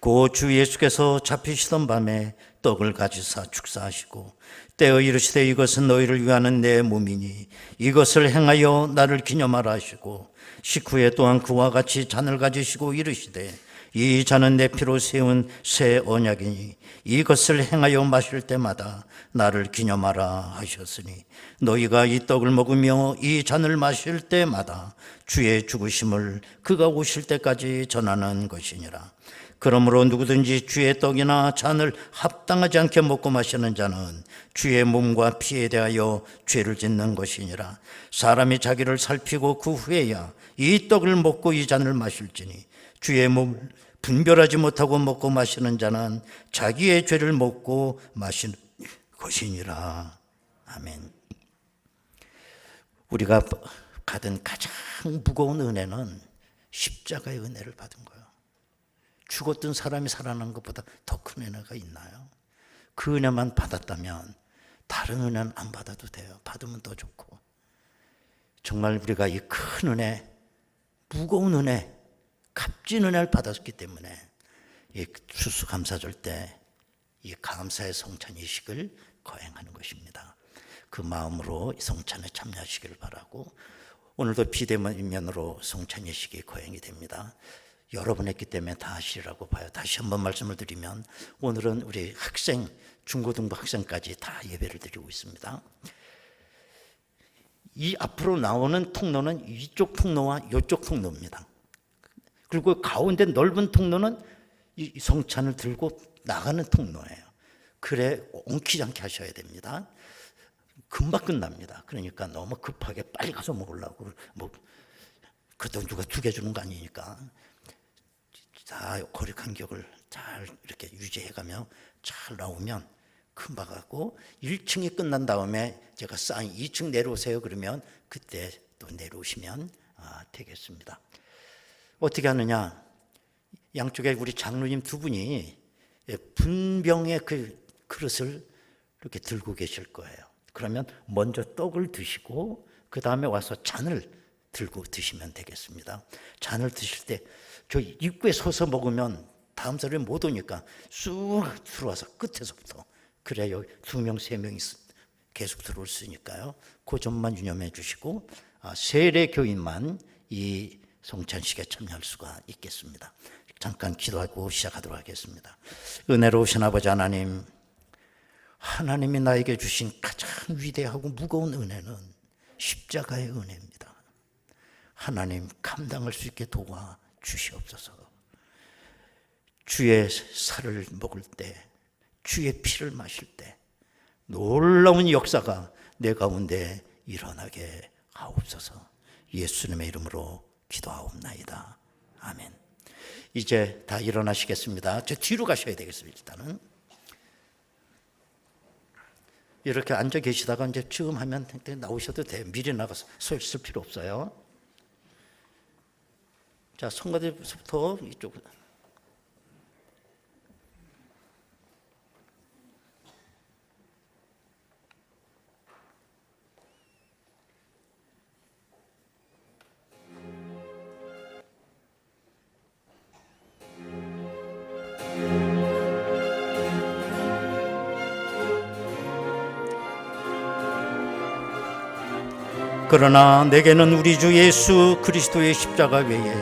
고 주 예수께서 잡히시던 밤에 떡을 가지사 축사하시고 떼어 이르시되 이것은 너희를 위하는 내 몸이니 이것을 행하여 나를 기념하라 하시고 식후에 또한 그와 같이 잔을 가지시고 이르시되 이 잔은 내 피로 세운 새 언약이니 이것을 행하여 마실 때마다 나를 기념하라 하셨으니 너희가 이 떡을 먹으며 이 잔을 마실 때마다 주의 죽으심을 그가 오실 때까지 전하는 것이니라. 그러므로 누구든지 주의 떡이나 잔을 합당하지 않게 먹고 마시는 자는 주의 몸과 피에 대하여 죄를 짓는 것이니라. 사람이 자기를 살피고 그 후에야 이 떡을 먹고 이 잔을 마실지니 주의 몸을 분별하지 못하고 먹고 마시는 자는 자기의 죄를 먹고 마시는 것이니라. 아멘. 우리가 받은 가장 무거운 은혜는 십자가의 은혜를 받은 거예요. 죽었던 사람이 살아난 것보다 더 큰 은혜가 있나요? 그 은혜만 받았다면 다른 은혜는 안 받아도 돼요. 받으면 더 좋고. 정말 우리가 이 큰 은혜, 무거운 은혜, 값진 은혜를 받았기 때문에 이 추수감사절 때 이 감사의 성찬 이식을 거행하는 것입니다. 그 마음으로 성찬에 참여하시기를 바라고, 오늘도 비대면으로 성찬 이식이 거행이 됩니다. 여러 번 했기 때문에 다 하시라고 봐요. 다시 한번 말씀을 드리면 오늘은 우리 학생, 중고등부 학생까지 다 예배를 드리고 있습니다. 이 앞으로 나오는 통로는 이쪽 통로와 이쪽 통로입니다. 그리고 가운데 넓은 통로는 이 성찬을 들고 나가는 통로예요. 그래 엉키지 않게 하셔야 됩니다. 금방 끝납니다. 그러니까 너무 급하게 빨리 가서 먹으려고 그것도 누가 2개 주는 거 아니니까 다 거리 간격을 잘 이렇게 유지해가며 잘 나오면 금방 가고, 1층이 끝난 다음에 제가 사인 2층 내려오세요 그러면 그때 또 내려오시면 되겠습니다. 어떻게 하느냐? 양쪽에 우리 장로님 2분이 분병의 그 그릇을 이렇게 들고 계실 거예요. 그러면 먼저 떡을 드시고 그 다음에 와서 잔을 들고 드시면 되겠습니다. 잔을 드실 때 저 입구에 서서 먹으면 다음 사람이 못 오니까 쑥 들어와서 끝에서부터, 그래야 2명, 3명이 계속 들어올 수 있으니까요. 그 점만 유념해 주시고 세례 교인만 이 성찬식에 참여할 수가 있겠습니다. 잠깐 기도하고 시작하도록 하겠습니다. 은혜로우신 아버지 하나님, 하나님이 나에게 주신 가장 위대하고 무거운 은혜는 십자가의 은혜입니다. 하나님, 감당할 수 있게 도와 주시옵소서. 주의 살을 먹을 때, 주의 피를 마실 때 놀라운 역사가 내 가운데 일어나게 하옵소서. 예수님의 이름으로 기도하옵나이다. 아멘. 이제 다 일어나시겠습니다. 저 뒤로 가셔야 되겠습니다. 일단은 이렇게 앉아 계시다가 이제 쯤 하면 나오셔도 돼요. 미리 나가서 서 있을 필요 없어요. 자, 성가대부터 이쪽. 그러나 내게는 우리 주 예수 그리스도의 십자가 외에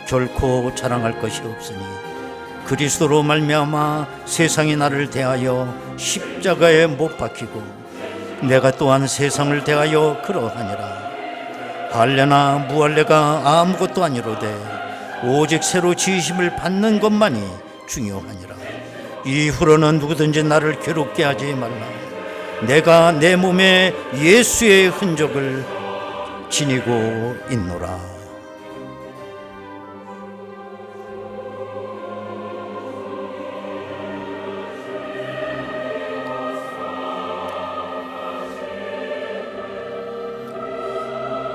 결코 자랑할 것이 없으니 그리스도로 말미암아 세상이 나를 대하여 십자가에 못 박히고 내가 또한 세상을 대하여 그러하니라. 할례나 무할례가 아무것도 아니로되 오직 새로 지으심을 받는 것만이 중요하니라. 이후로는 누구든지 나를 괴롭게 하지 말라. 내가 내 몸에 예수의 흔적을 지니고 있노라.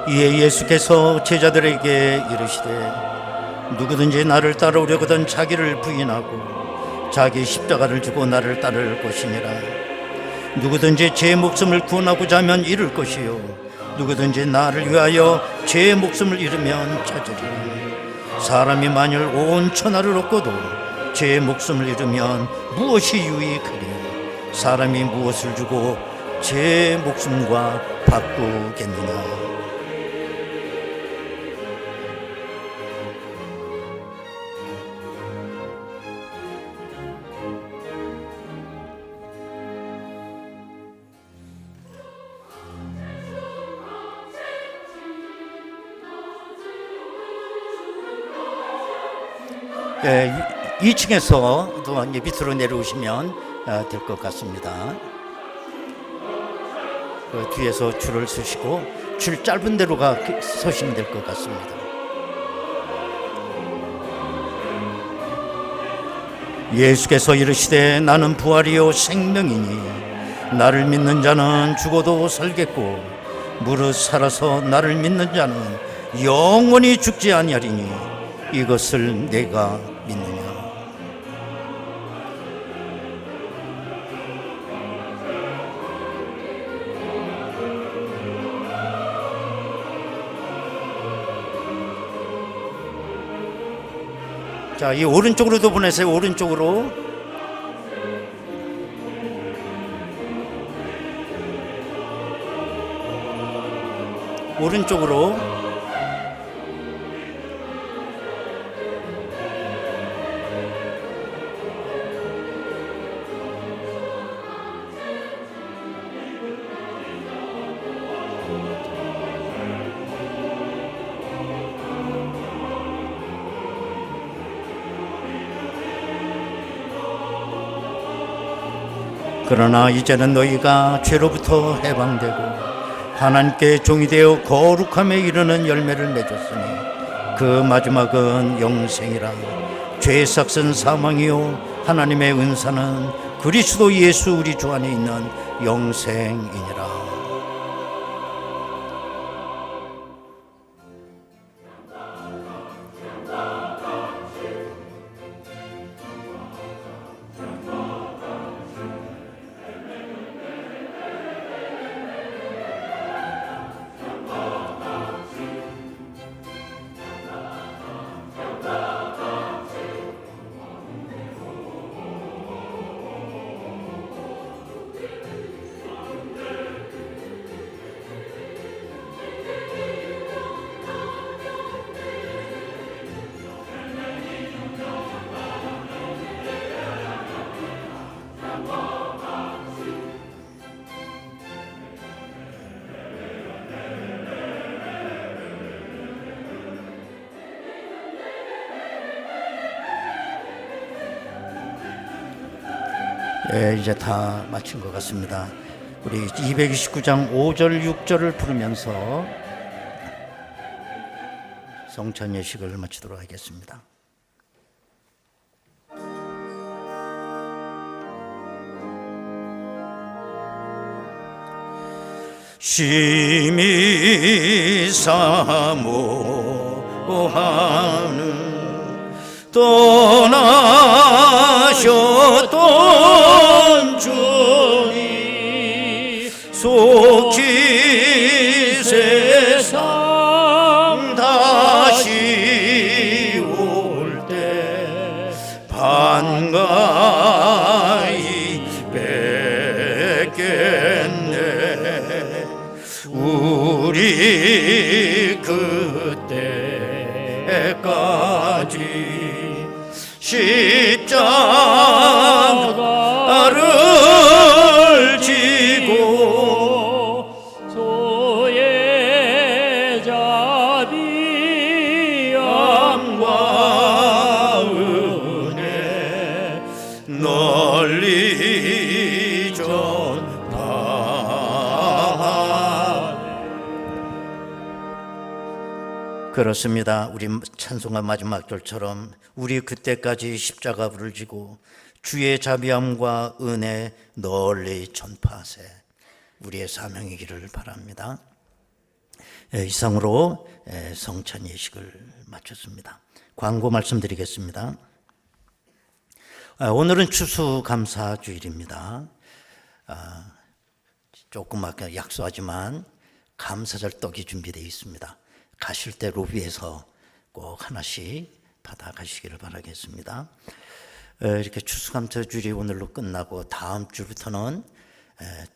이에 예수께서 제자들에게 이르시되 누구든지 나를 따르려거든 자기를 부인하고 자기 십자가를 지고 나를 따를 것이니라. 누구든지 제 목숨을 구원하고자 하면 잃을 것이요 누구든지 나를 위하여 제 목숨을 잃으면 찾으리라. 사람이 만일 온 천하를 얻고도 제 목숨을 잃으면 무엇이 유익하리요? 사람이 무엇을 주고 제 목숨과 바꾸겠느냐? 예, 2층에서 또 밑으로 내려오시면 될 것 같습니다. 그 뒤에서 줄을 서시고 줄 짧은 데로 서시면 될 것 같습니다. 예수께서 이르시되 나는 부활이요 생명이니 나를 믿는 자는 죽어도 살겠고 무릇 살아서 나를 믿는 자는 영원히 죽지 아니하리니 이것을 내가 믿느냐? 자, 이 오른쪽으로도 보내세요. 오른쪽으로. 오른쪽으로. 그러나 이제는 너희가 죄로부터 해방되고 하나님께 종이 되어 거룩함에 이르는 열매를 맺었으니 그 마지막은 영생이라. 죄의 삭은 사망이요 하나님의 은사는 그리스도 예수 우리 주 안에 있는 영생이니라. 예, 이제 다 마친 것 같습니다. 우리 229장 5절 6절을 부르면서 성찬 예식을 마치도록 하겠습니다. 심히 사모하는 떠나셨던 주님 속히 세상 다시 올 때 반가이 뵙겠네. 우리 십자가를 지고 소의 자비함과 은혜 널리 전하네. 그렇습니다. 우리 찬송가 마지막 절처럼 우리 그때까지 십자가불을 지고 주의 자비함과 은혜 널리 전파하세. 우리의 사명이기를 바랍니다. 이상으로 성찬 예식을 마쳤습니다. 광고 말씀드리겠습니다. 오늘은 추수감사주일입니다. 조금 아까 약소하지만 감사절 떡이 준비되어 있습니다. 가실 때 로비에서 꼭 하나씩 받아가시기를 바라겠습니다. 이렇게 추수감사주일이 오늘로 끝나고 다음 주부터는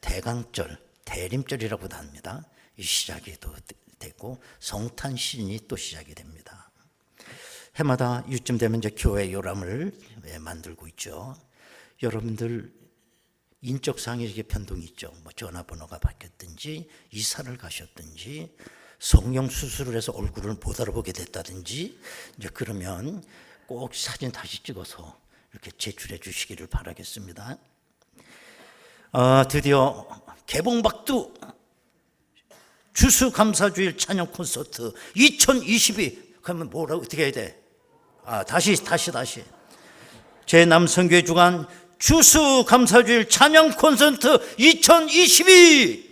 대강절, 대림절이라고도 합니다. 이 시작이 또 되고 성탄 시즌이 또 시작이 됩니다. 해마다 이쯤 되면 이제 교회 요람을 만들고 있죠. 여러분들 인적상에 이게 변동이 있죠. 뭐 전화번호가 바뀌었든지 이사를 가셨든지 성형 수술을 해서 얼굴을 못 알아보게 됐다든지 이제 그러면 꼭 사진 다시 찍어서 이렇게 제출해 주시기를 바라겠습니다. 드디어 개봉박두 추수감사주일 찬양 콘서트 2022 그러면 뭐라고 어떻게 해야 돼? 다시 제 남성교회 주관 추수감사주일 찬양 콘서트 2022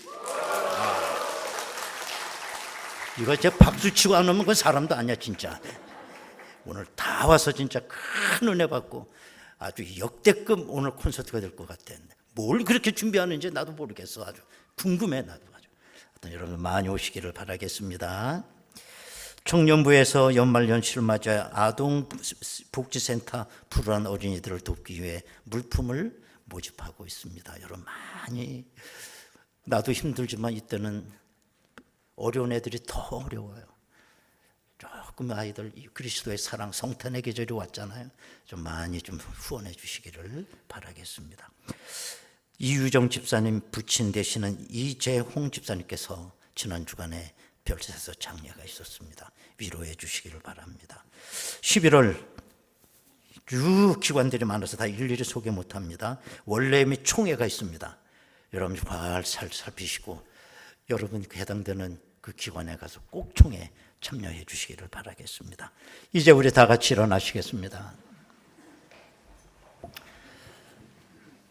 이거 제 박수치고 안 오면 그건 사람도 아니야 진짜. 오늘 다 와서 진짜 큰 은혜 받고 아주 역대급 오늘 콘서트가 될 것 같아. 뭘 그렇게 준비하는지 나도 모르겠어. 아주 궁금해 나도 아주. 여러분 많이 오시기를 바라겠습니다. 청년부에서 연말연시를 맞아 아동복지센터 불우한 어린이들을 돕기 위해 물품을 모집하고 있습니다. 여러분 많이 나도 힘들지만 이때는 어려운 애들이 더 어려워요. 조금 아이들 그리스도의 사랑 성탄의 계절이 왔잖아요. 좀 많이 좀 후원해 주시기를 바라겠습니다. 이유정 집사님 부친 되시는 이재홍 집사님께서 지난 주간에 별세서 장례가 있었습니다. 위로해 주시기를 바랍니다. 11월 쭉 기관들이 많아서 다 일일이 소개 못합니다. 원래 및 총회가 있습니다. 여러분 잘 살피시고 여러분 해당되는 그 기관에 가서 꼭 총회 참여해 주시기를 바라겠습니다. 이제 우리 다 같이 일어나시겠습니다.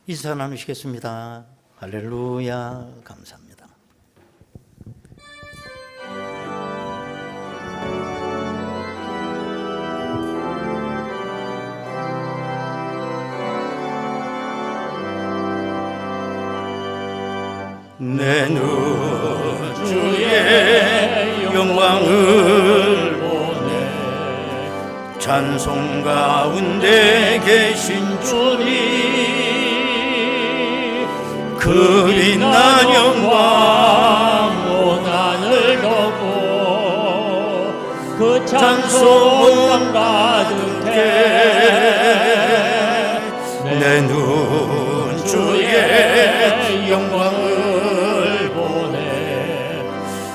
인사 나누시겠습니다. 할렐루야 감사합니다. 내 눈 주의 영광을 보네 찬송 가운데 계신 주님 그 빛난 영광 온 하늘 덮고 그 찬송 찬송 가득해 내 눈 주의 영광을 보내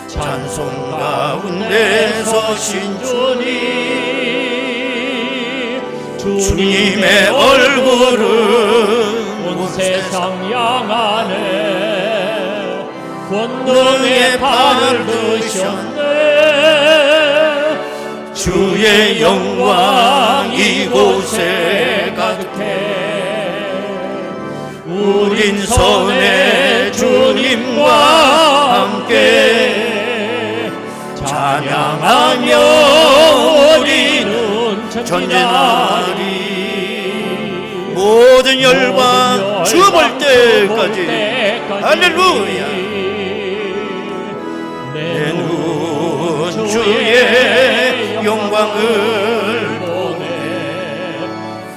찬송 가운데 서신 주님의 얼굴은 온 세상 향하네 권능의 발을 드셨네 주의 영광 이곳에 가득해 우린 선의 주님과 함께 찬양하며 우리는 전진하리 모든 열방 주볼 때까지 할렐루야 내 눈 주의 영광을 보내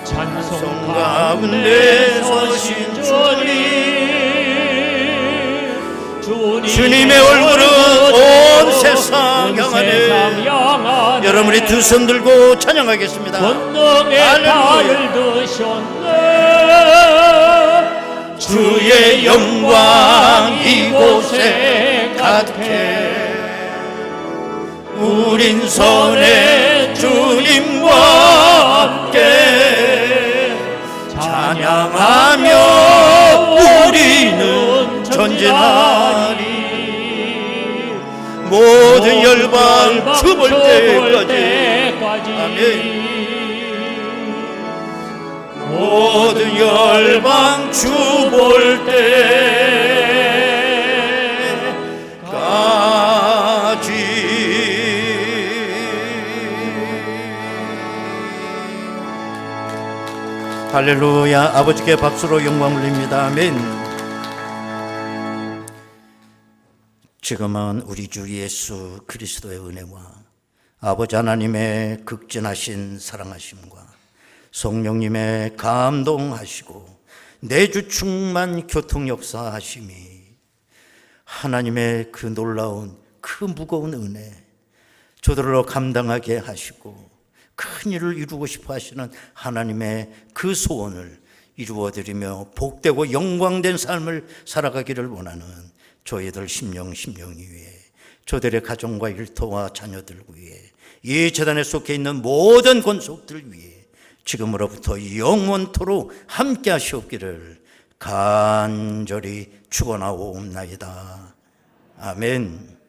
찬송 가운데 서신 주님의 얼굴은 온 세상 향하네 여러분 우리 두 손 들고 찬양하겠습니다. 권능의 할렐루야. 발을 드셨네. 주의 영광 이곳에 가득해. 우린 선의 주님과 함께 찬양하며 우리는 전진하리. 모든 열방 주 볼 때까지. 아멘. 모든 열방 주 볼 때까지. 할렐루야. 아버지께 박수로 영광 올립니다. 아멘. 지금은 우리 주 예수 그리스도의 은혜와 아버지 하나님의 극진하신 사랑하심과 성령님의 감동하시고 내주 충만 교통 역사하심이 하나님의 그 놀라운 그 무거운 은혜 저들로 감당하게 하시고 큰 일을 이루고 싶어 하시는 하나님의 그 소원을 이루어드리며 복되고 영광된 삶을 살아가기를 원하는 저희들 심령이 위해 저들의 가정과 일터와 자녀들 위해 이 재단에 속해 있는 모든 권속들 위해 지금으로부터 영원토록 함께 하시옵기를 간절히 축원하옵나이다. 아멘.